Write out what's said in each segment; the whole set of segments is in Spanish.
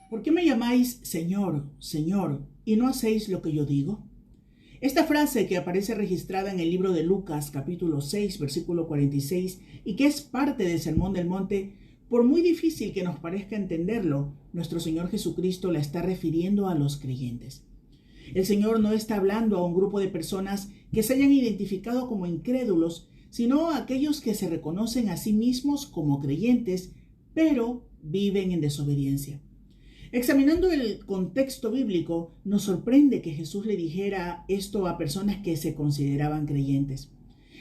¿Por qué me llamáis Señor, Señor, y no hacéis lo que yo digo? Esta frase que aparece registrada en el libro de Lucas, capítulo 6, versículo 46, y que es parte del Sermón del Monte, por muy difícil que nos parezca entenderlo, nuestro Señor Jesucristo la está refiriendo a los creyentes. El Señor no está hablando a un grupo de personas que se hayan identificado como incrédulos, sino a aquellos que se reconocen a sí mismos como creyentes, pero viven en desobediencia. Examinando el contexto bíblico, nos sorprende que Jesús le dijera esto a personas que se consideraban creyentes.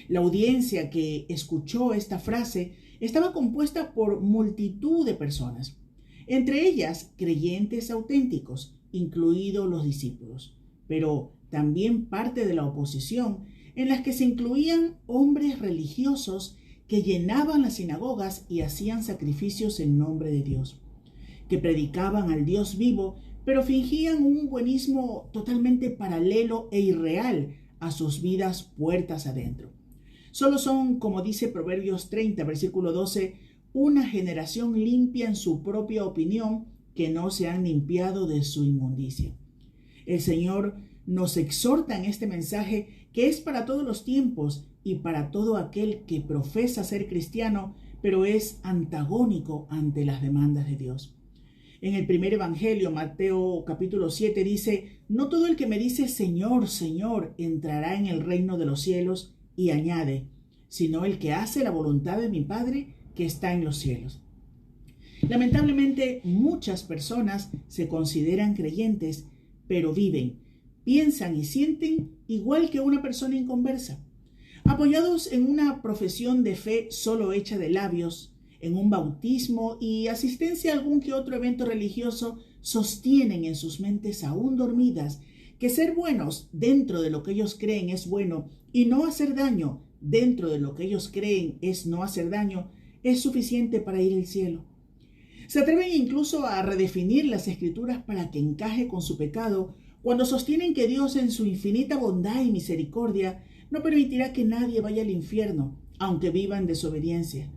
La audiencia que escuchó esta frase estaba compuesta por multitud de personas, entre ellas creyentes auténticos, incluidos los discípulos, pero también parte de la oposición, en las que se incluían hombres religiosos que llenaban las sinagogas y hacían sacrificios en nombre de Dios, que predicaban al Dios vivo, pero fingían un buenismo totalmente paralelo e irreal a sus vidas puertas adentro. Solo son, como dice Proverbios 30, versículo 12, una generación limpia en su propia opinión, que no se han limpiado de su inmundicia. El Señor nos exhorta en este mensaje, que es para todos los tiempos y para todo aquel que profesa ser cristiano, pero es antagónico ante las demandas de Dios. En el primer evangelio, Mateo capítulo 7 dice: no todo el que me dice Señor, Señor, entrará en el reino de los cielos, y añade, sino el que hace la voluntad de mi Padre que está en los cielos. Lamentablemente, muchas personas se consideran creyentes, pero viven, piensan y sienten igual que una persona inconversa. Apoyados en una profesión de fe solo hecha de labios, en un bautismo y asistencia a algún que otro evento religioso, sostienen en sus mentes aún dormidas que ser buenos dentro de lo que ellos creen es bueno y no hacer daño dentro de lo que ellos creen es no hacer daño es suficiente para ir al cielo. Se atreven incluso a redefinir las escrituras para que encaje con su pecado, cuando sostienen que Dios, en su infinita bondad y misericordia, no permitirá que nadie vaya al infierno, aunque viva en desobediencia.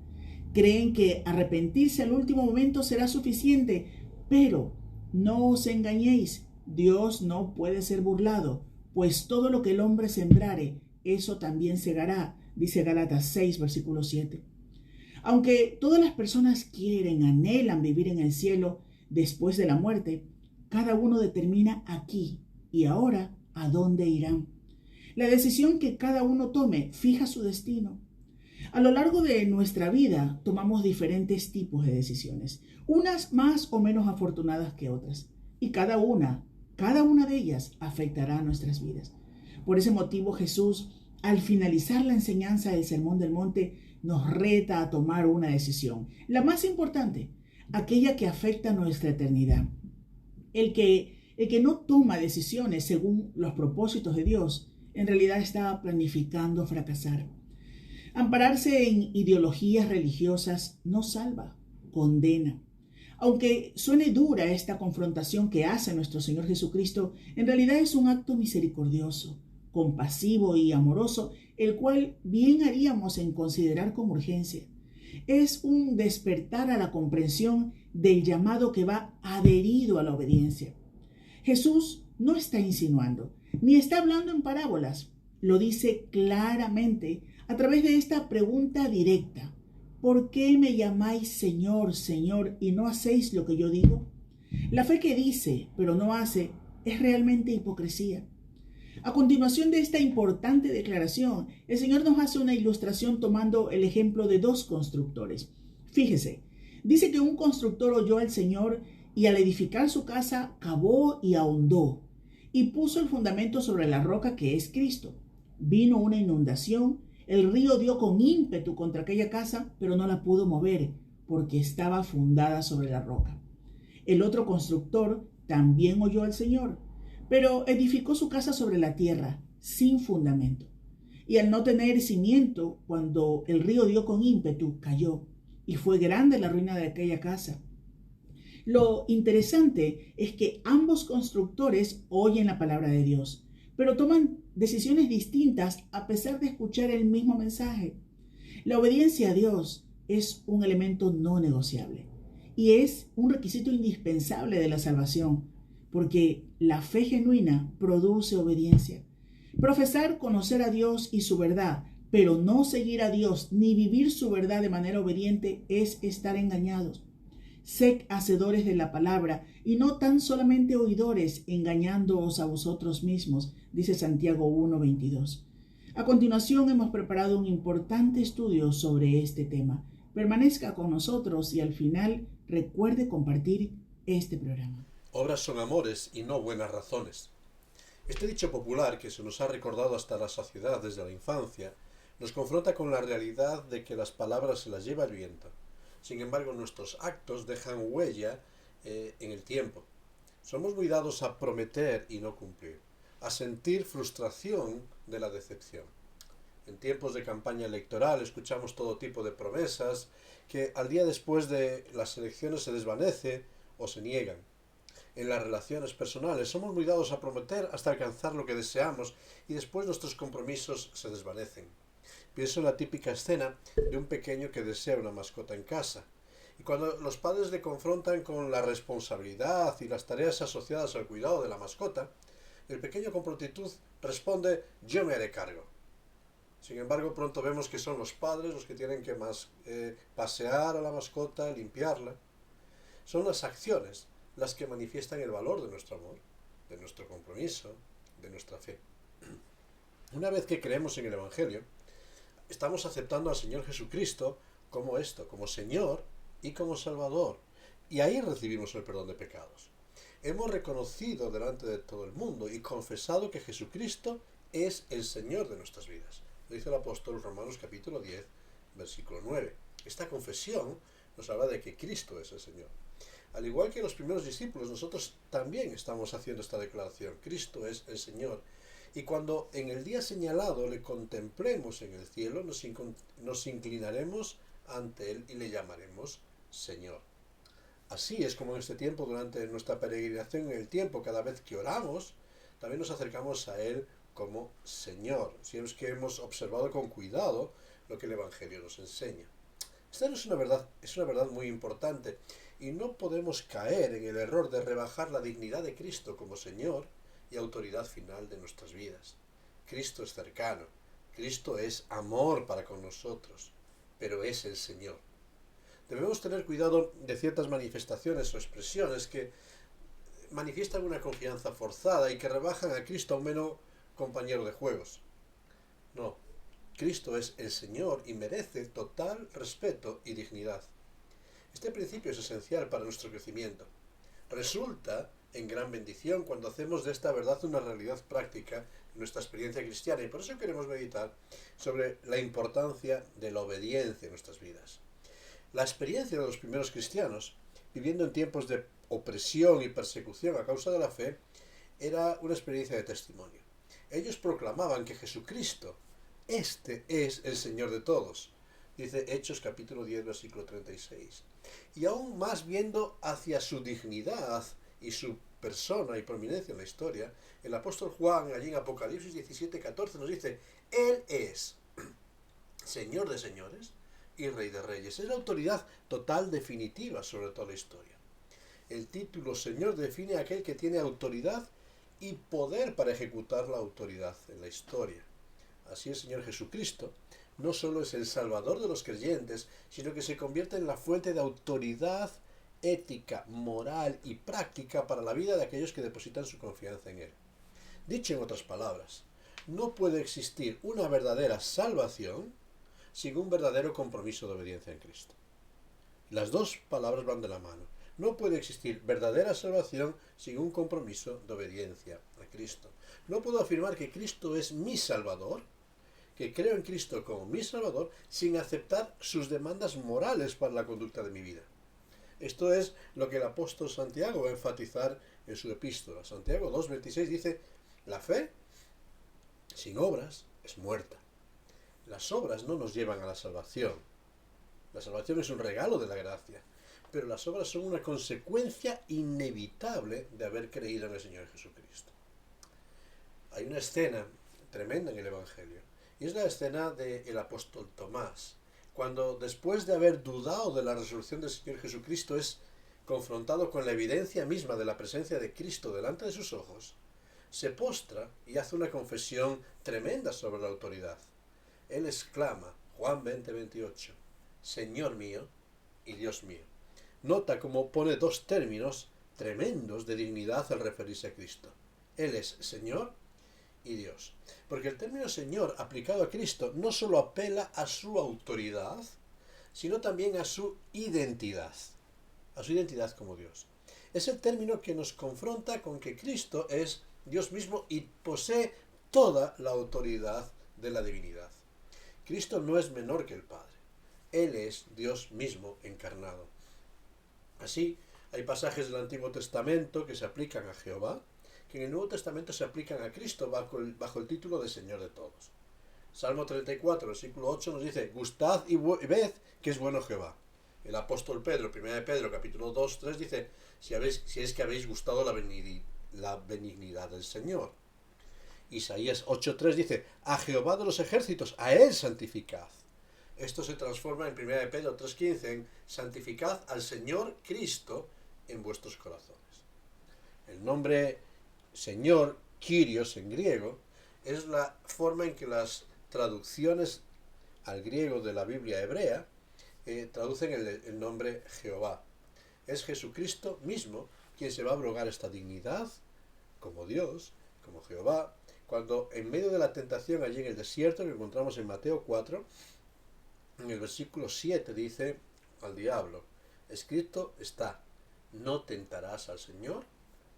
Creen que arrepentirse al último momento será suficiente, pero no os engañéis, Dios no puede ser burlado, pues todo lo que el hombre sembrare, eso también segará, dice Gálatas 6, versículo 7. Aunque todas las personas quieren, anhelan vivir en el cielo después de la muerte, cada uno determina aquí y ahora a dónde irán. La decisión que cada uno tome fija su destino. A lo largo de nuestra vida tomamos diferentes tipos de decisiones, unas más o menos afortunadas que otras, y cada una de ellas afectará a nuestras vidas. Por ese motivo, Jesús, al finalizar la enseñanza del Sermón del Monte, nos reta a tomar una decisión, la más importante, aquella que afecta nuestra eternidad. El que no toma decisiones según los propósitos de Dios, en realidad está planificando fracasar. Ampararse en ideologías religiosas no salva, condena. Aunque suene dura esta confrontación que hace nuestro Señor Jesucristo, en realidad es un acto misericordioso, compasivo y amoroso, el cual bien haríamos en considerar con urgencia. Es un despertar a la comprensión del llamado que va adherido a la obediencia. Jesús no está insinuando, ni está hablando en parábolas. Lo dice claramente a través de esta pregunta directa: ¿por qué me llamáis Señor, Señor, y no hacéis lo que yo digo? La fe que dice, pero no hace, es realmente hipocresía. A continuación de esta importante declaración, el Señor nos hace una ilustración tomando el ejemplo de dos constructores. Fíjese, dice que un constructor oyó al Señor y al edificar su casa cavó y ahondó y puso el fundamento sobre la roca que es Cristo. Vino una inundación, el río dio con ímpetu contra aquella casa, pero no la pudo mover porque estaba fundada sobre la roca. El otro constructor también oyó al Señor, pero edificó su casa sobre la tierra, sin fundamento. Y al no tener cimiento, cuando el río dio con ímpetu, cayó. y fue grande la ruina de aquella casa. Lo interesante es que ambos constructores oyen la palabra de Dios, pero toman decisiones distintas a pesar de escuchar el mismo mensaje. La obediencia a Dios es un elemento no negociable y es un requisito indispensable de la salvación, porque la fe genuina produce obediencia. Profesar conocer a Dios y su verdad, pero no seguir a Dios ni vivir su verdad de manera obediente es estar engañados. Sed hacedores de la palabra y no tan solamente oidores, engañándoos a vosotros mismos, dice Santiago 1:22. A continuación hemos preparado un importante estudio sobre este tema. Permanezca con nosotros y al final recuerde compartir este programa. Obras son amores y no buenas razones. Este dicho popular, que se nos ha recordado hasta la saciedad desde la infancia, nos confronta con la realidad de que las palabras se las lleva el viento. Sin embargo, nuestros actos dejan huella en el tiempo. Somos muy dados a prometer y no cumplir, a sentir frustración de la decepción. En tiempos de campaña electoral escuchamos todo tipo de promesas que al día después de las elecciones se desvanece o se niegan. En las relaciones personales somos muy dados a prometer hasta alcanzar lo que deseamos y después nuestros compromisos se desvanecen. Pienso en la típica escena de un pequeño que desea una mascota en casa. Y cuando los padres le confrontan con la responsabilidad y las tareas asociadas al cuidado de la mascota, el pequeño con prontitud responde: yo me haré cargo. Sin embargo, pronto vemos que son los padres los que tienen que pasear a la mascota, limpiarla. Son las acciones las que manifiestan el valor de nuestro amor, de nuestro compromiso, de nuestra fe. Una vez que creemos en el Evangelio, estamos aceptando al Señor Jesucristo como Señor y como Salvador. Y ahí recibimos el perdón de pecados. Hemos reconocido delante de todo el mundo y confesado que Jesucristo es el Señor de nuestras vidas. Lo dice el apóstol Romanos capítulo 10, versículo 9. Esta confesión nos habla de que Cristo es el Señor. Al igual que los primeros discípulos, nosotros también estamos haciendo esta declaración. Cristo es el Señor. Y cuando en el día señalado le contemplemos en el cielo, nos inclinaremos ante Él y le llamaremos Señor. Así es como en este tiempo, durante nuestra peregrinación en el tiempo, cada vez que oramos, también nos acercamos a Él como Señor, si es que hemos observado con cuidado lo que el Evangelio nos enseña. Esta es una verdad muy importante y no podemos caer en el error de rebajar la dignidad de Cristo como Señor y autoridad final de nuestras vidas. Cristo es cercano, Cristo es amor para con nosotros, pero es el Señor. Debemos tener cuidado de ciertas manifestaciones o expresiones que manifiestan una confianza forzada y que rebajan a Cristo a un mero compañero de juegos. No, Cristo es el Señor y merece total respeto y dignidad. Este principio es esencial para nuestro crecimiento. Resulta en gran bendición cuando hacemos de esta verdad una realidad práctica en nuestra experiencia cristiana, y por eso queremos meditar sobre la importancia de la obediencia en nuestras vidas. La experiencia de los primeros cristianos, viviendo en tiempos de opresión y persecución a causa de la fe, era una experiencia de testimonio. Ellos proclamaban que Jesucristo, este es el Señor de todos, dice Hechos capítulo 10, versículo 36. Y aún más viendo hacia su dignidad y su persona y prominencia en la historia, el apóstol Juan, allí en Apocalipsis 17, 14, nos dice: Él es Señor de señores y Rey de reyes. Es la autoridad total, definitiva sobre toda la historia. El título Señor define a aquel que tiene autoridad y poder para ejecutar la autoridad en la historia. Así el Señor Jesucristo no solo es el Salvador de los creyentes, sino que se convierte en la fuente de autoridad ética, moral y práctica para la vida de aquellos que depositan su confianza en Él. Dicho en otras palabras, no puede existir una verdadera salvación sin un verdadero compromiso de obediencia en Cristo. Las dos palabras van de la mano. No puede existir verdadera salvación sin un compromiso de obediencia a Cristo. No puedo afirmar que Cristo es mi Salvador, que creo en Cristo como mi Salvador, sin aceptar sus demandas morales para la conducta de mi vida. Esto es lo que el apóstol Santiago va a enfatizar en su epístola. Santiago 2:26 dice: la fe sin obras es muerta. Las obras no nos llevan a la salvación. La salvación es un regalo de la gracia, pero las obras son una consecuencia inevitable de haber creído en el Señor Jesucristo. Hay una escena tremenda en el Evangelio, y es la escena del apóstol Tomás, cuando después de haber dudado de la resurrección del Señor Jesucristo es confrontado con la evidencia misma de la presencia de Cristo delante de sus ojos, se postra y hace una confesión tremenda sobre la autoridad. Él exclama, Juan 20:28, Señor mío y Dios mío. Nota cómo pone dos términos tremendos de dignidad al referirse a Cristo. Él es Señor y Dios. Porque el término Señor aplicado a Cristo no solo apela a su autoridad, sino también a su identidad como Dios. Es el término que nos confronta con que Cristo es Dios mismo y posee toda la autoridad de la divinidad. Cristo no es menor que el Padre. Él es Dios mismo encarnado. Así, hay pasajes del Antiguo Testamento que se aplican a Jehová, que en el Nuevo Testamento se aplican a Cristo bajo el título de Señor de todos. Salmo 34, versículo 8 nos dice, gustad y ved que es bueno Jehová. El apóstol Pedro, 1 de Pedro, capítulo 2, 3, dice, si es que habéis gustado la benignidad del Señor. Isaías 8.3 dice, a Jehová de los ejércitos, a él santificad. Esto se transforma en 1 de Pedro 3.15 en santificad al Señor Cristo en vuestros corazones. El nombre Señor, Kyrios en griego, es la forma en que las traducciones al griego de la Biblia hebrea traducen el nombre Jehová. Es Jesucristo mismo quien se va a abrogar esta dignidad como Dios, como Jehová, cuando en medio de la tentación allí en el desierto que encontramos en Mateo 4, en el versículo 7 dice al diablo, escrito está, no tentarás al Señor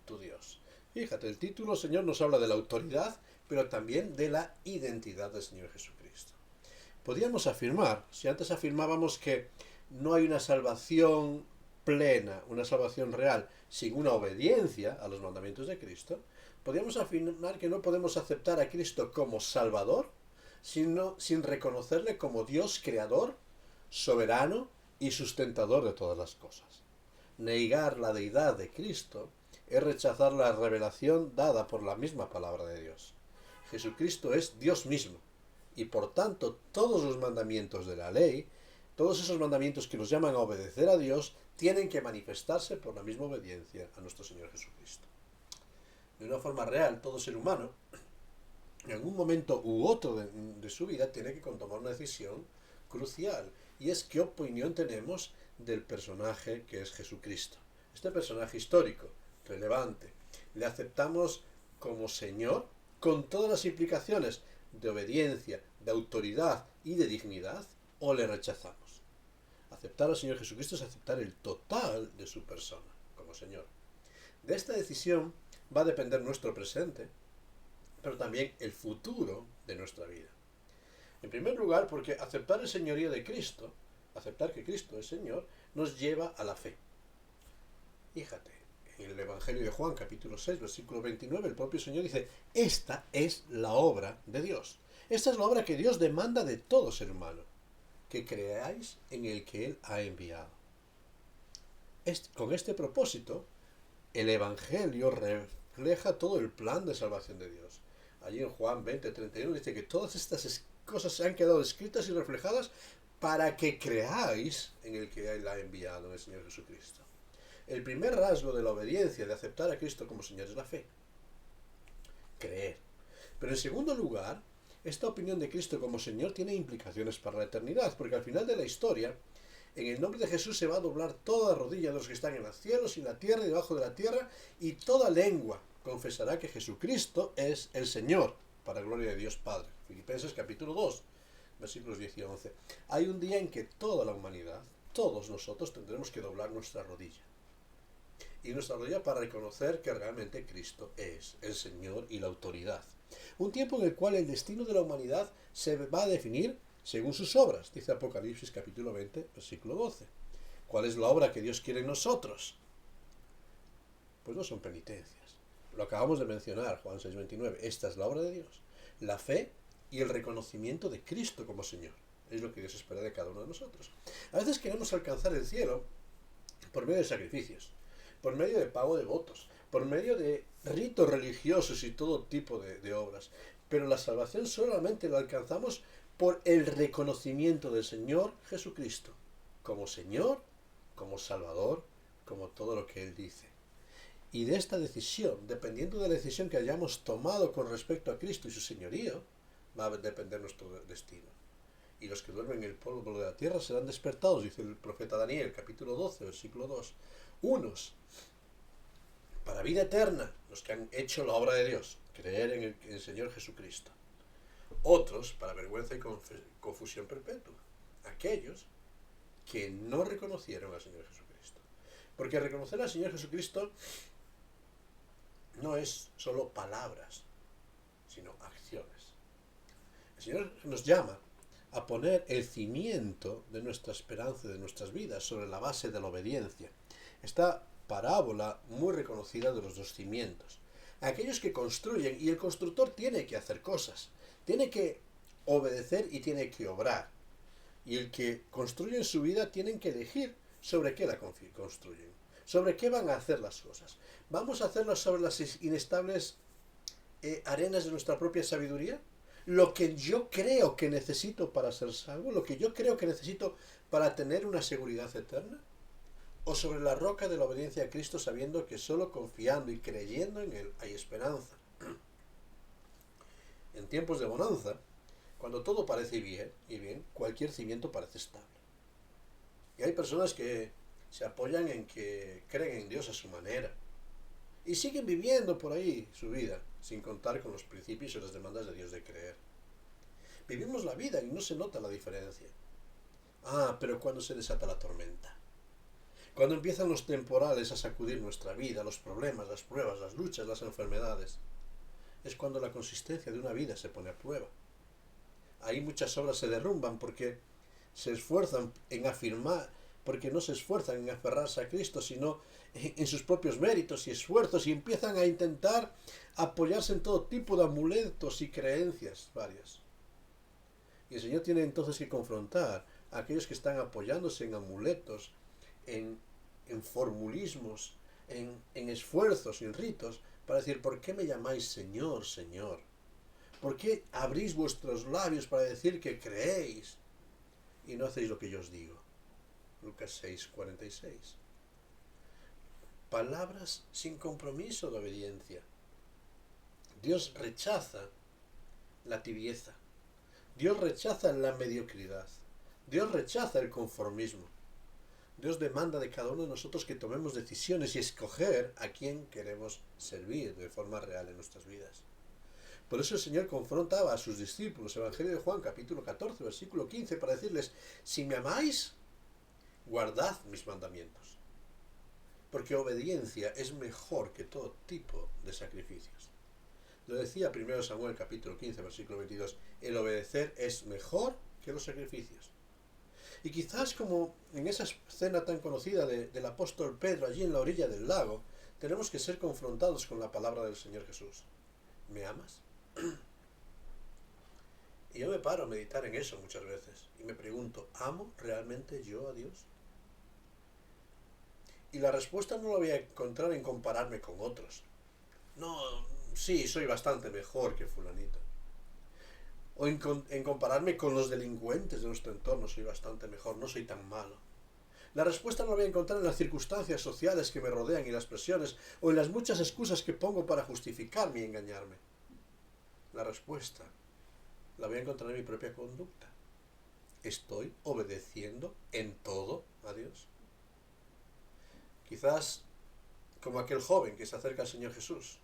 tu Dios. Fíjate, el título Señor nos habla de la autoridad, pero también de la identidad del Señor Jesucristo. Podríamos afirmar, si antes afirmábamos que no hay una salvación plena, una salvación real, sin una obediencia a los mandamientos de Cristo, podríamos afirmar que no podemos aceptar a Cristo como Salvador, sino sin reconocerle como Dios creador, soberano y sustentador de todas las cosas. Negar la deidad de Cristo es rechazar la revelación dada por la misma palabra de Dios. Jesucristo es Dios mismo, y por tanto todos los mandamientos de la ley, todos esos mandamientos que nos llaman a obedecer a Dios, tienen que manifestarse por la misma obediencia a nuestro Señor Jesucristo. De una forma real, todo ser humano, en algún momento u otro de su vida, tiene que tomar una decisión crucial, y es qué opinión tenemos del personaje que es Jesucristo. Este personaje histórico, relevante, le aceptamos como Señor, con todas las implicaciones de obediencia, de autoridad y de dignidad, o le rechazamos. Aceptar al Señor Jesucristo es aceptar el total de su persona como Señor. De esta decisión va a depender nuestro presente, pero también el futuro de nuestra vida. En primer lugar, porque aceptar el señorío de Cristo, aceptar que Cristo es Señor, nos lleva a la fe. Fíjate, en el Evangelio de Juan, capítulo 6, versículo 29, el propio Señor dice, esta es la obra de Dios. Esta es la obra que Dios demanda de todo ser humano, que creáis en el que Él ha enviado. Con este propósito, el Evangelio refleja todo el plan de salvación de Dios. Allí en Juan 20:31 dice que todas estas cosas se han quedado escritas y reflejadas para que creáis en el que Él ha enviado, en el Señor Jesucristo. El primer rasgo de la obediencia, de aceptar a Cristo como Señor, es la fe. Creer. Pero en segundo lugar, esta opinión de Cristo como Señor tiene implicaciones para la eternidad, porque al final de la historia, en el nombre de Jesús se va a doblar toda rodilla de los que están en los cielos y en la tierra y debajo de la tierra, y toda lengua confesará que Jesucristo es el Señor, para gloria de Dios Padre. Filipenses capítulo 2, versículos 10 y 11. Hay un día en que toda la humanidad, todos nosotros tendremos que doblar nuestra rodilla. Y nuestra rodilla para reconocer que realmente Cristo es el Señor y la autoridad. Un tiempo en el cual el destino de la humanidad se va a definir según sus obras, dice Apocalipsis capítulo 20, versículo 12. ¿Cuál es la obra que Dios quiere en nosotros? Pues no son penitencias. Lo acabamos de mencionar, Juan 6:29. Esta es la obra de Dios. La fe y el reconocimiento de Cristo como Señor. Es lo que Dios espera de cada uno de nosotros. A veces queremos alcanzar el cielo por medio de sacrificios, por medio de pago de votos, por medio de ritos religiosos y todo tipo de obras. Pero la salvación solamente la alcanzamos por el reconocimiento del Señor Jesucristo como Señor, como Salvador, como todo lo que Él dice. Y de esta decisión, dependiendo de la decisión que hayamos tomado con respecto a Cristo y su señorío, va a depender nuestro destino. Y los que duermen en el polvo de la tierra serán despertados, dice el profeta Daniel, capítulo 12, versículo 2. Unos para vida eterna, los que han hecho la obra de Dios, creer en el Señor Jesucristo. Otros para vergüenza y confusión perpetua, aquellos que no reconocieron al Señor Jesucristo. Porque reconocer al Señor Jesucristo no es solo palabras, sino acciones. El Señor nos llama a poner el cimiento de nuestra esperanza, de nuestras vidas, sobre la base de la obediencia. Esta parábola muy reconocida de los dos cimientos. Aquellos que construyen, y el constructor tiene que hacer cosas, tiene que obedecer y tiene que obrar. Y el que construye en su vida tienen que elegir sobre qué la construyen, sobre qué van a hacer las cosas. ¿Vamos a hacerlas sobre las inestables arenas de nuestra propia sabiduría? Lo que yo creo que necesito para ser salvo, lo que yo creo que necesito para tener una seguridad eterna, o sobre la roca de la obediencia a Cristo, sabiendo que solo confiando y creyendo en Él hay esperanza. En tiempos de bonanza, cuando todo parece bien, cualquier cimiento parece estable. Y hay personas que se apoyan en que creen en Dios a su manera y siguen viviendo por ahí su vida, sin contar con los principios y las demandas de Dios de creer. Vivimos la vida y no se nota la diferencia. Pero cuando se desata la tormenta, cuando empiezan los temporales a sacudir nuestra vida, los problemas, las pruebas, las luchas, las enfermedades, es cuando la consistencia de una vida se pone a prueba. Ahí muchas obras se derrumban porque se esfuerzan en afirmar, porque no se esfuerzan en aferrarse a Cristo, sino en sus propios méritos y esfuerzos, y empiezan a intentar apoyarse en todo tipo de amuletos y creencias varias. Y el Señor tiene entonces que confrontar a aquellos que están apoyándose en amuletos, en formulismos, en esfuerzos, en ritos, para decir: ¿por qué me llamáis Señor, Señor? ¿Por qué abrís vuestros labios para decir que creéis y no hacéis lo que yo os digo? Lucas 6:46. Palabras sin compromiso de obediencia. Dios rechaza la tibieza. Dios rechaza la mediocridad. Dios rechaza el conformismo. Dios demanda de cada uno de nosotros que tomemos decisiones y escoger a quién queremos servir de forma real en nuestras vidas. Por eso el Señor confrontaba a sus discípulos, Evangelio de Juan, capítulo 14, versículo 15, para decirles: si me amáis, guardad mis mandamientos. Porque obediencia es mejor que todo tipo de sacrificios. Lo decía 1 Samuel, capítulo 15, versículo 22, el obedecer es mejor que los sacrificios. Y quizás, como en esa escena tan conocida del apóstol Pedro allí en la orilla del lago, tenemos que ser confrontados con la palabra del Señor Jesús. ¿Me amas? Y yo me paro a meditar en eso muchas veces y me pregunto: ¿amo realmente yo a Dios? Y la respuesta no la voy a encontrar en compararme con otros. No, sí, soy bastante mejor que fulanito. O en compararme con los delincuentes de nuestro entorno, soy bastante mejor, no soy tan malo. La respuesta no la voy a encontrar en las circunstancias sociales que me rodean y las presiones, o en las muchas excusas que pongo para justificarme y engañarme. La respuesta la voy a encontrar en mi propia conducta. ¿Estoy obedeciendo en todo a Dios? Quizás, como aquel joven que se acerca al Señor Jesús,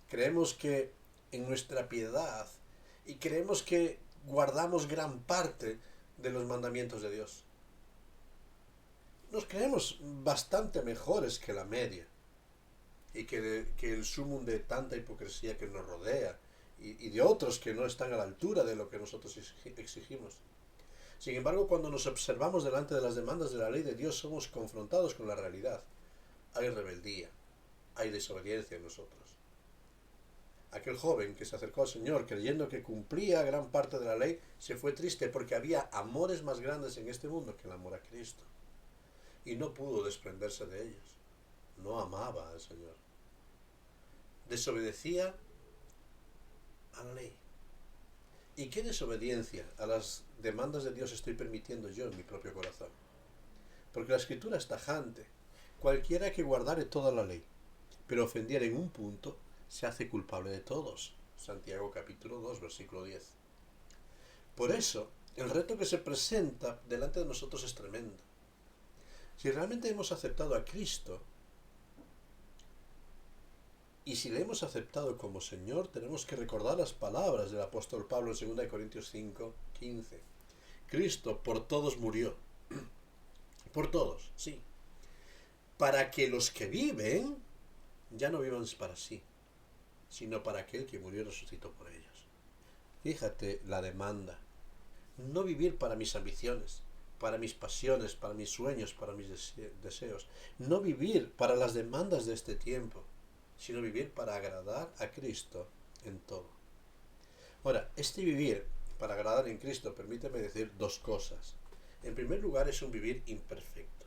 creemos que en nuestra piedad y creemos que guardamos gran parte de los mandamientos de Dios. Nos creemos bastante mejores que la media y que el sumum de tanta hipocresía que nos rodea y de otros que no están a la altura de lo que nosotros exigimos. Sin embargo, cuando nos observamos delante de las demandas de la ley de Dios, somos confrontados con la realidad. Hay rebeldía, hay desobediencia en nosotros. Aquel joven que se acercó al Señor creyendo que cumplía gran parte de la ley, se fue triste porque había amores más grandes en este mundo que el amor a Cristo. Y no pudo desprenderse de ellos. No amaba al Señor. Desobedecía a la ley. ¿Y qué desobediencia a las demandas de Dios estoy permitiendo yo en mi propio corazón? Porque la Escritura es tajante. Cualquiera que guardare toda la ley, pero ofendiera en un punto, se hace culpable de todos. Santiago capítulo 2, versículo 10. Por eso, el reto que se presenta delante de nosotros es tremendo. Si realmente hemos aceptado a Cristo, y si le hemos aceptado como Señor, tenemos que recordar las palabras del apóstol Pablo en 2 Corintios 5, 15. Cristo por todos murió. Por todos, sí. Para que los que viven ya no vivan para sí, sino para aquel que murió y resucitó por ellos. Fíjate la demanda. No vivir para mis ambiciones, para mis pasiones, para mis sueños, para mis deseos. No vivir para las demandas de este tiempo, sino vivir para agradar a Cristo en todo. Ahora, este vivir para agradar en Cristo, permíteme decir dos cosas. En primer lugar, es un vivir imperfecto.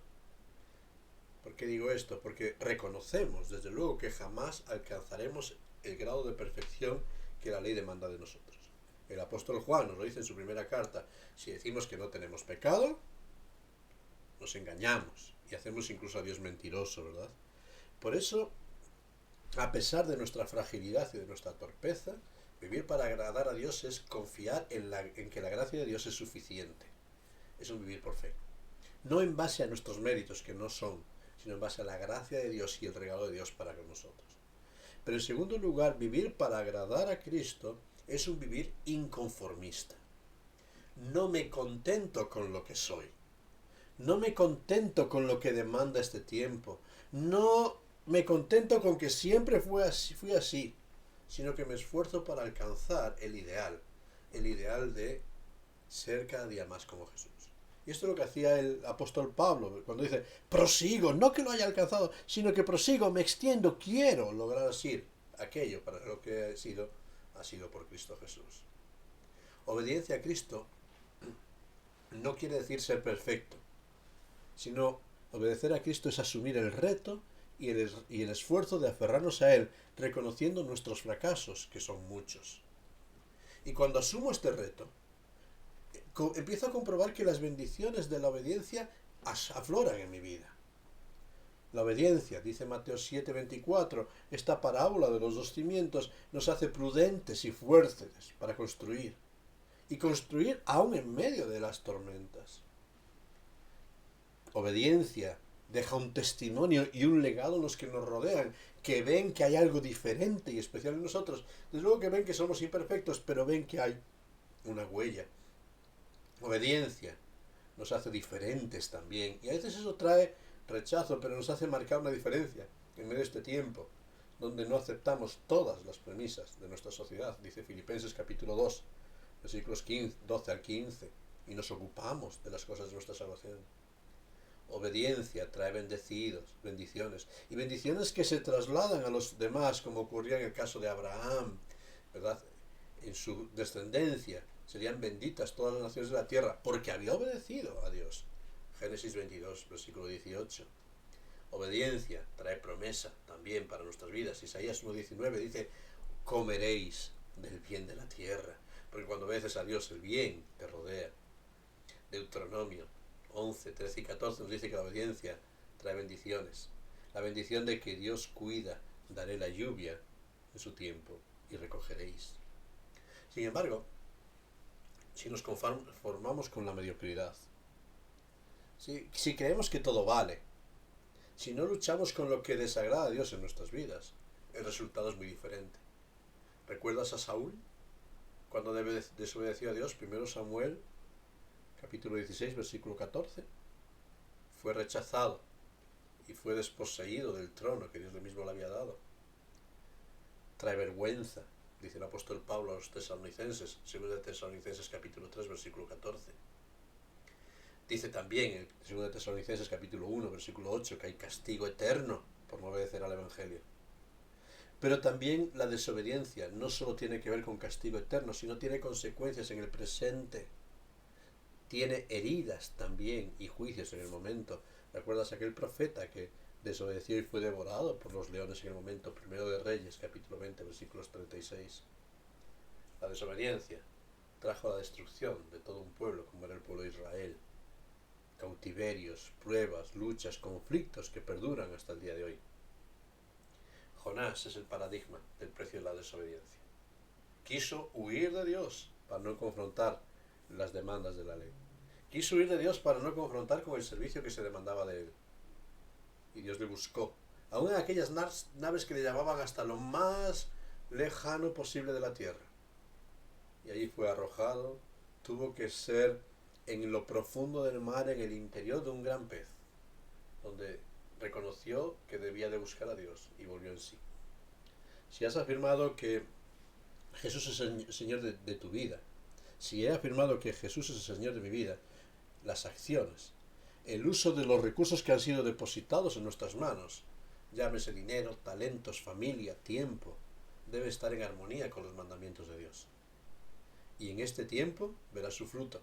¿Por qué digo esto? Porque reconocemos, desde luego, que jamás alcanzaremos el grado de perfección que la ley demanda de nosotros. El apóstol Juan nos lo dice en su primera carta: si decimos que no tenemos pecado, nos engañamos y hacemos incluso a Dios mentiroso, ¿verdad? Por eso, a pesar de nuestra fragilidad y de nuestra torpeza, vivir para agradar a Dios es confiar en que la gracia de Dios es suficiente. Es un vivir por fe. No en base a nuestros méritos, que no son, sino en base a la gracia de Dios y el regalo de Dios para con nosotros. Pero en segundo lugar, vivir para agradar a Cristo es un vivir inconformista. No me contento con lo que soy. No me contento con lo que demanda este tiempo. No me contento con que siempre fui así, sino que me esfuerzo para alcanzar el ideal de ser cada día más como Jesús. Y esto es lo que hacía el apóstol Pablo cuando dice: prosigo, no que lo haya alcanzado, sino que prosigo, me extiendo, quiero lograr así aquello para lo que ha sido por Cristo Jesús. Obediencia a Cristo no quiere decir ser perfecto, sino obedecer a Cristo es asumir el reto y el esfuerzo de aferrarnos a Él, reconociendo nuestros fracasos, que son muchos. Y cuando asumo este reto, empiezo a comprobar que las bendiciones de la obediencia afloran en mi vida. La obediencia, dice Mateo 7:24, esta parábola de los dos cimientos nos hace prudentes y fuertes para construir. Y construir aún en medio de las tormentas. Obediencia deja un testimonio y un legado en los que nos rodean, que ven que hay algo diferente y especial en nosotros. Desde luego que ven que somos imperfectos, pero ven que hay una huella. Obediencia nos hace diferentes también, y a veces eso trae rechazo, pero nos hace marcar una diferencia en medio de este tiempo, donde no aceptamos todas las premisas de nuestra sociedad, dice Filipenses capítulo 2, versículos 12 al 15, y nos ocupamos de las cosas de nuestra salvación. Obediencia trae bendiciones, y bendiciones que se trasladan a los demás, como ocurría en el caso de Abraham, ¿verdad? En su descendencia serían benditas todas las naciones de la tierra, porque había obedecido a Dios. Génesis 22, versículo 18. Obediencia trae promesa también para nuestras vidas. Isaías 1:19 dice: comeréis del bien de la tierra, porque cuando obedeces a Dios, el bien te rodea. Deuteronomio 11, 13 y 14 nos dice que la obediencia trae bendiciones. La bendición de que Dios cuida: daré la lluvia en su tiempo y recogeréis. Sin embargo, si nos conformamos con la mediocridad, si creemos que todo vale, si no luchamos con lo que desagrada a Dios en nuestras vidas, el resultado es muy diferente. ¿Recuerdas a Saúl? Cuando desobedeció a Dios, 1 Samuel, capítulo 16, versículo 14, fue rechazado y fue desposeído del trono que Dios mismo le había dado. Trae vergüenza, dice el apóstol Pablo a los tesalonicenses, 2 Tesalonicenses capítulo 3, versículo 14. Dice también en 2 Tesalonicenses capítulo 1, versículo 8, que hay castigo eterno por no obedecer al Evangelio. Pero también la desobediencia no solo tiene que ver con castigo eterno, sino tiene consecuencias en el presente. Tiene heridas también y juicios en el momento. ¿Recuerdas aquel profeta que desobedeció y fue devorado por los leones en el momento? Primero de Reyes, capítulo 20, versículos 36. La desobediencia trajo la destrucción de todo un pueblo como era el pueblo de Israel. Cautiverios, pruebas, luchas, conflictos que perduran hasta el día de hoy. Jonás es el paradigma del precio de la desobediencia. Quiso huir de Dios para no confrontar las demandas de la ley. Quiso huir de Dios para no confrontar con el servicio que se demandaba de él. Y Dios le buscó, aún en aquellas naves que le llamaban hasta lo más lejano posible de la tierra. Y allí fue arrojado, tuvo que ser en lo profundo del mar, en el interior de un gran pez, donde reconoció que debía de buscar a Dios y volvió en sí. Si has afirmado que Jesús es el Señor de tu vida, si he afirmado que Jesús es el Señor de mi vida, las acciones, el uso de los recursos que han sido depositados en nuestras manos, llámese dinero, talentos, familia, tiempo, debe estar en armonía con los mandamientos de Dios. Y en este tiempo verás su fruto,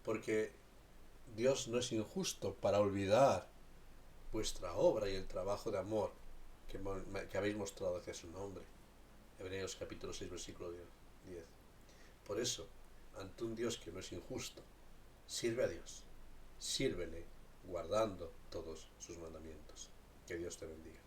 porque Dios no es injusto para olvidar vuestra obra y el trabajo de amor que habéis mostrado hacia su nombre. Hebreos capítulo 6, versículo 10. Por eso, ante un Dios que no es injusto, sirve a Dios, sírvele guardando todos sus mandamientos. Que Dios te bendiga.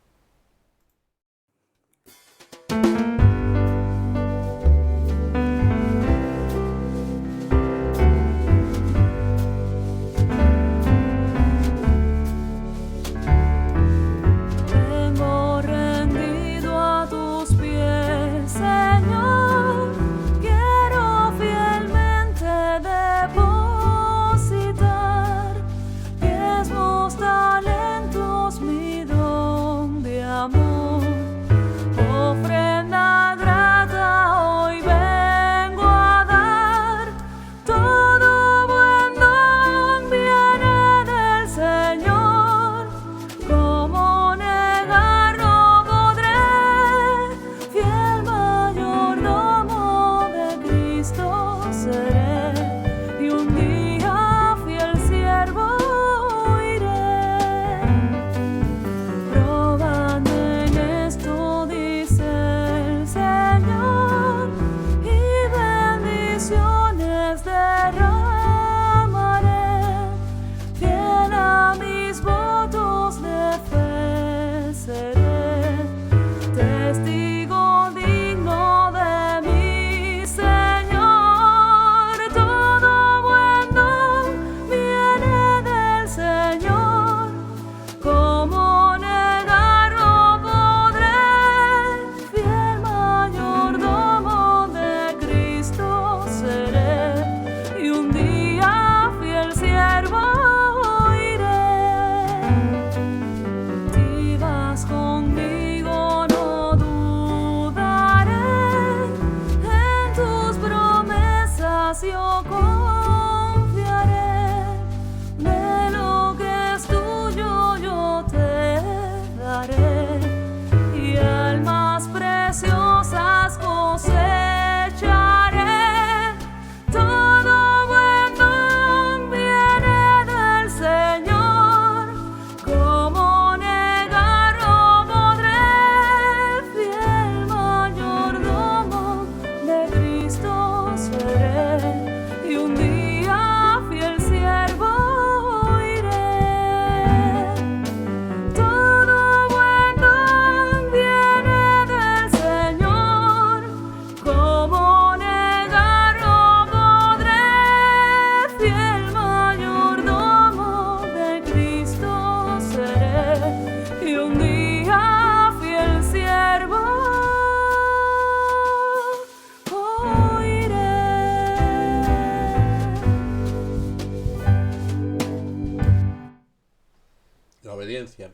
obediencia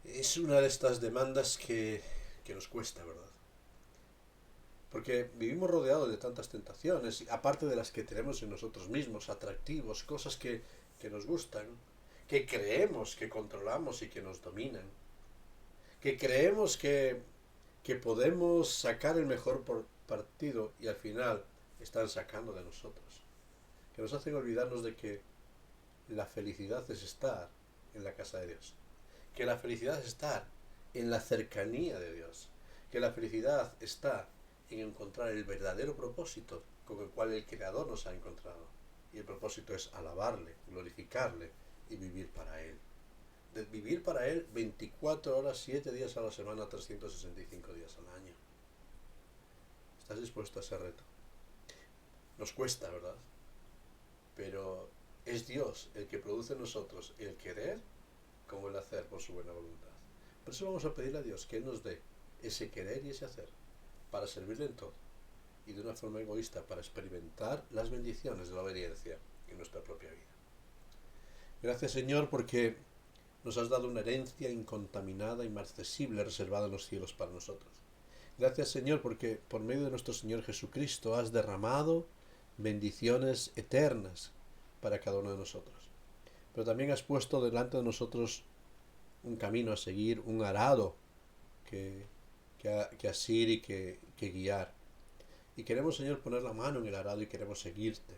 es una de estas demandas que nos cuesta, ¿verdad? Porque vivimos rodeados de tantas tentaciones, aparte de las que tenemos en nosotros mismos, atractivos, cosas que nos gustan, que creemos que controlamos y que nos dominan, que creemos que que podemos sacar el mejor partido y al final están sacando de nosotros, que nos hacen olvidarnos de que la felicidad es estar en la casa de Dios, que la felicidad es estar en la cercanía de Dios, que la felicidad está en encontrar el verdadero propósito con el cual el Creador nos ha encontrado. Y el propósito es alabarle, glorificarle y vivir para Él. De vivir para Él 24 horas, 7 días a la semana, 365 días al año. ¿Estás dispuesto a ese reto? Nos cuesta, ¿verdad? Pero es Dios el que produce en nosotros el querer como el hacer por su buena voluntad. Por eso vamos a pedirle a Dios que Él nos dé ese querer y ese hacer para servirle en todo y de una forma egoísta para experimentar las bendiciones de la obediencia en nuestra propia vida. Gracias, Señor, porque nos has dado una herencia incontaminada, inmarcesible, reservada en los cielos para nosotros. Gracias, Señor, porque por medio de nuestro Señor Jesucristo has derramado bendiciones eternas para cada uno de nosotros. Pero también has puesto delante de nosotros un camino a seguir, un arado que asir y que guiar. Y queremos, Señor, poner la mano en el arado y queremos seguirte,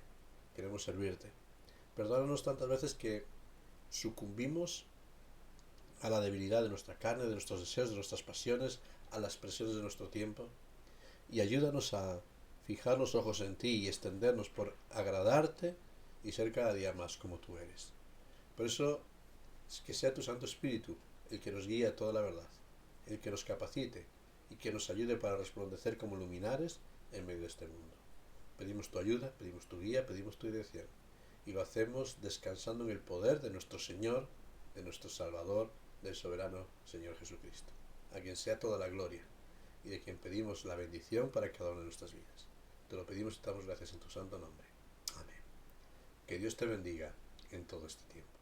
queremos servirte. Perdónanos tantas veces que sucumbimos a la debilidad de nuestra carne, de nuestros deseos, de nuestras pasiones, a las presiones de nuestro tiempo. Y ayúdanos a fijar los ojos en ti y extendernos por agradarte y ser cada día más como tú eres. Por eso, que sea tu Santo Espíritu el que nos guíe a toda la verdad, el que nos capacite y que nos ayude para resplandecer como luminares en medio de este mundo. Pedimos tu ayuda, pedimos tu guía, pedimos tu dirección. Y lo hacemos descansando en el poder de nuestro Señor, de nuestro Salvador, del soberano Señor Jesucristo, a quien sea toda la gloria y de quien pedimos la bendición para cada una de nuestras vidas. Te lo pedimos y te damos gracias en tu santo nombre. Amén. Que Dios te bendiga en todo este tiempo.